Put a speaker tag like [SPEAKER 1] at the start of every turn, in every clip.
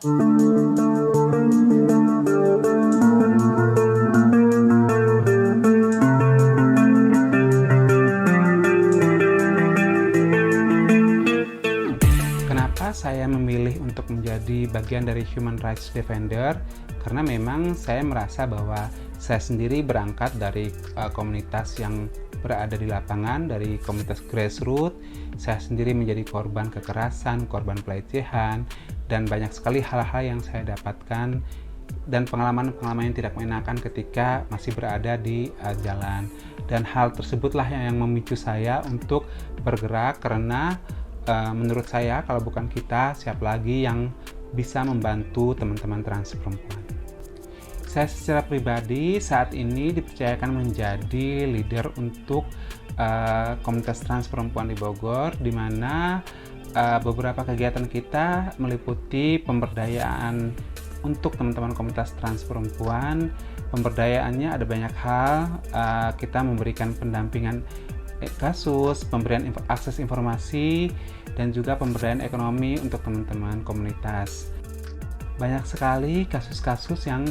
[SPEAKER 1] Kenapa saya memilih untuk menjadi bagian dari Human Rights Defender? Karena memang saya merasa bahwa saya sendiri berangkat dari komunitas yang berada di lapangan, dari komunitas grassroots. Saya sendiri menjadi korban kekerasan, korban pelecehan, dan banyak sekali hal-hal yang saya dapatkan dan pengalaman-pengalaman yang tidak menyenangkan ketika masih berada di jalan. Dan hal tersebutlah yang memicu saya untuk bergerak, karena menurut saya kalau bukan kita, siapa lagi yang bisa membantu teman-teman trans perempuan. Saya secara pribadi saat ini dipercayakan menjadi leader untuk komunitas trans perempuan di Bogor, di mana beberapa kegiatan kita meliputi pemberdayaan untuk teman-teman komunitas trans perempuan. Pemberdayaannya ada banyak hal, kita memberikan pendampingan kasus, pemberian akses informasi, dan juga pemberdayaan ekonomi untuk teman-teman komunitas. Banyak sekali kasus-kasus yang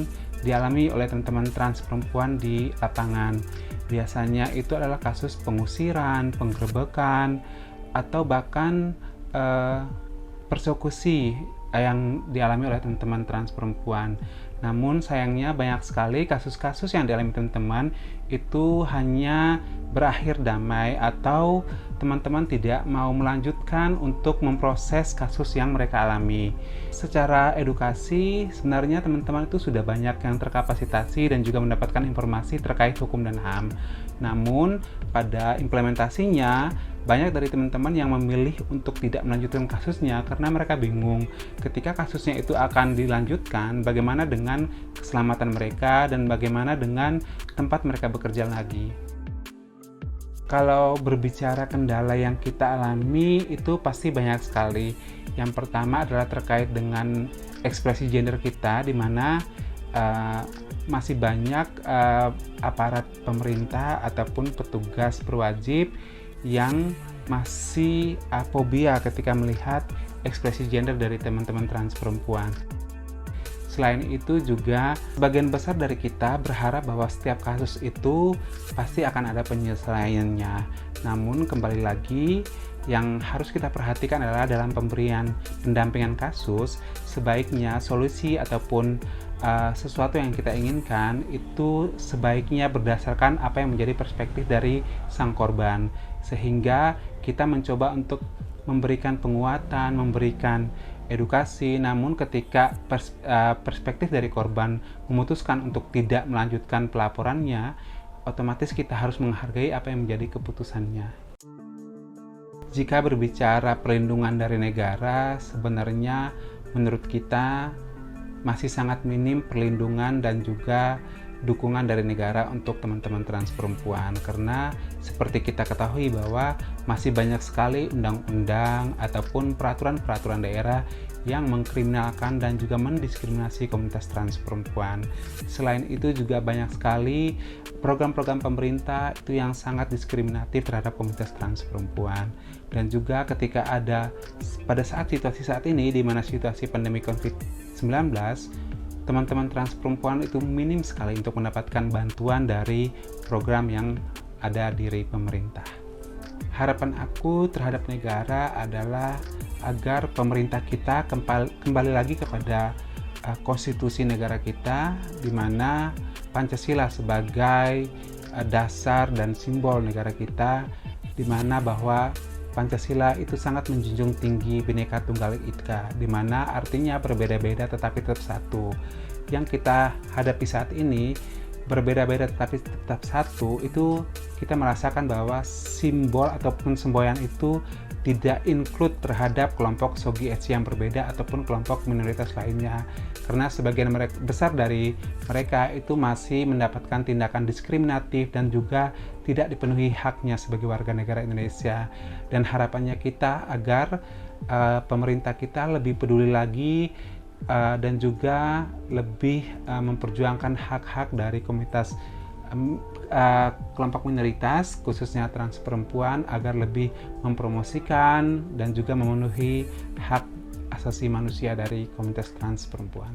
[SPEAKER 1] dialami oleh teman-teman trans perempuan di lapangan. Biasanya itu adalah kasus pengusiran, penggerebekan, atau bahkan persekusi yang dialami oleh teman-teman trans perempuan. Namun sayangnya banyak sekali kasus-kasus yang dialami teman-teman itu hanya berakhir damai, atau teman-teman tidak mau melanjutkan untuk memproses kasus yang mereka alami. Secara edukasi, sebenarnya teman-teman itu sudah banyak yang terkapasitasi dan juga mendapatkan informasi terkait hukum dan HAM. Namun pada implementasinya, banyak dari teman-teman yang memilih untuk tidak melanjutkan kasusnya karena mereka bingung ketika kasusnya itu akan dilanjutkan, bagaimana dengan keselamatan mereka dan bagaimana dengan tempat mereka bekerja lagi. Kalau berbicara kendala yang kita alami, itu pasti banyak sekali. Yang pertama adalah terkait dengan ekspresi gender kita, di mana masih banyak aparat pemerintah ataupun petugas berwajib yang masih fobia ketika melihat ekspresi gender dari teman-teman trans perempuan. Selain itu juga sebagian besar dari kita berharap bahwa setiap kasus itu pasti akan ada penyelesaiannya. Namun kembali lagi, yang harus kita perhatikan adalah dalam pemberian pendampingan kasus, sebaiknya solusi ataupun sesuatu yang kita inginkan itu sebaiknya berdasarkan apa yang menjadi perspektif dari sang korban, sehingga kita mencoba untuk memberikan penguatan, memberikan edukasi. Namun ketika perspektif dari korban memutuskan untuk tidak melanjutkan pelaporannya, otomatis kita harus menghargai apa yang menjadi keputusannya. Jika berbicara perlindungan dari negara, sebenarnya menurut kita masih sangat minim perlindungan dan juga dukungan dari negara untuk teman-teman trans perempuan, karena seperti kita ketahui bahwa masih banyak sekali undang-undang ataupun peraturan-peraturan daerah yang mengkriminalkan dan juga mendiskriminasi komunitas trans perempuan. Selain itu juga banyak sekali program-program pemerintah itu yang sangat diskriminatif terhadap komunitas trans perempuan. Dan juga ketika ada pada saat situasi saat ini, di mana situasi pandemi COVID-19, teman-teman trans perempuan itu minim sekali untuk mendapatkan bantuan dari program yang ada di pemerintah. Harapan aku terhadap negara adalah agar pemerintah kita kembali lagi kepada konstitusi negara kita, di mana Pancasila sebagai dasar dan simbol negara kita, di mana bahwa Pancasila itu sangat menjunjung tinggi Bhinneka Tunggal Ika, di mana artinya berbeda-beda tetapi tetap satu. Yang kita hadapi saat ini, berbeda-beda tetapi tetap satu, itu kita merasakan bahwa simbol ataupun semboyan itu tidak include terhadap kelompok Sogi Eci yang berbeda ataupun kelompok minoritas lainnya, karena sebagian besar dari mereka itu masih mendapatkan tindakan diskriminatif dan juga tidak dipenuhi haknya sebagai warga negara Indonesia. Dan harapannya kita agar pemerintah kita lebih peduli lagi dan juga lebih memperjuangkan hak-hak dari komunitas kelompok minoritas, khususnya trans perempuan, agar lebih mempromosikan dan juga memenuhi hak asasi manusia dari komunitas trans perempuan.